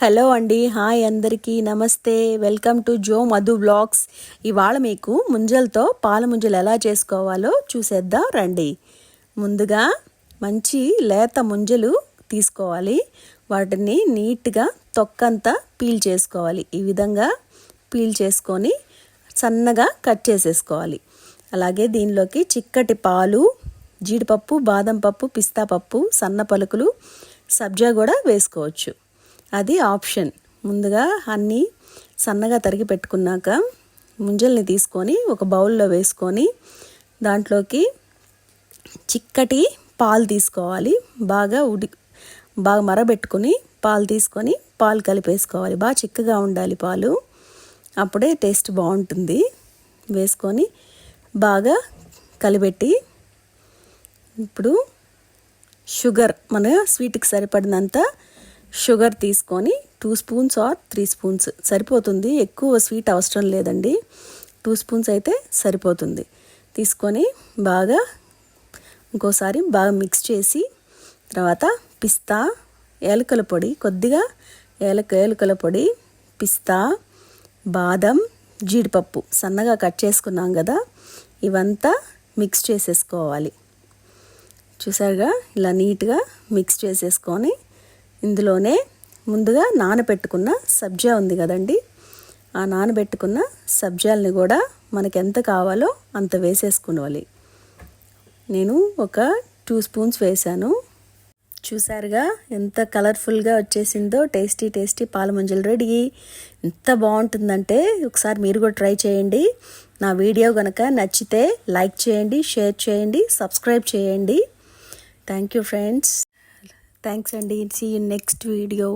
Hello అండి, hi అందరికీ నమస్తే. Welcome to Jo Madhu blogs. ఇవాళ మీకు ముంజలతో పాల ముంజలు ఎలా చేసుకోవాలో చూసేద్దాం రండి. ముందుగా మంచి లేత ముంజలు తీసుకోవాలి. వాటిని నీట్గా తొక్కంతా పీల్ చేసుకోవాలి. ఈ విధంగా పీల్ చేసుకొని సన్నగా కట్ చేసేసుకోవాలి. అలాగే దీనిలోకి చిక్కటి పాలు, జీడిపప్పు, బాదం పప్పు, పిస్తా పప్పు, సన్న పలుకులు, సబ్జా కూడా వేసుకోవచ్చు. అది ఆప్షన్. ముందుగా అన్నీ సన్నగా తరిగి పెట్టుకున్నాక ముంజల్ని తీసుకొని ఒక బౌల్లో వేసుకొని దాంట్లోకి చిక్కటి పాలు తీసుకోవాలి. బాగా మరబెట్టుకొని పాలు తీసుకొని పాలు కలిపేసుకోవాలి. బాగా చిక్కగా ఉండాలి పాలు, అప్పుడే టేస్ట్ బాగుంటుంది. వేసుకొని బాగా కలిపెట్టి ఇప్పుడు షుగర్, మన స్వీట్కి సరిపడినంత షుగర్ తీసుకొని 2 స్పూన్స్ ఆర్ 3 స్పూన్స్ సరిపోతుంది. ఎక్కువ స్వీట్ అవసరం లేదండి, 2 స్పూన్స్ అయితే సరిపోతుంది. తీసుకొని ఇంకోసారి బాగా మిక్స్ చేసి తర్వాత పిస్తా, ఏలకల పొడి, కొద్దిగా ఏలకల పొడి, పిస్తా, బాదం, జీడిపప్పు సన్నగా కట్ చేసుకున్నాం కదా, ఇవంతా మిక్స్ చేసేసుకోవాలి. చూసారుగా, ఇలా నీట్గా మిక్స్ చేసేసుకొని ఇందులోనే ముందుగా నానబెట్టుకున్న సబ్జా ఉంది కదండి, ఆ నానబెట్టుకున్న సబ్జాలని కూడా మనకి ఎంత కావాలో అంత వేసేసుకోవాలి. నేను ఒక 2 స్పూన్స్ వేసాను. చూసారుగా ఎంత కలర్ఫుల్గా వచ్చేసిందో. టేస్టీ పాల ముంజలు రెడీ. ఎంత బాగుంటుందంటే ఒకసారి మీరు కూడా ట్రై చేయండి. నా వీడియో కనుక నచ్చితే లైక్ చేయండి, షేర్ చేయండి, సబ్స్క్రైబ్ చేయండి. Thank you friends. థ్యాంక్స్ అండి. See you next video.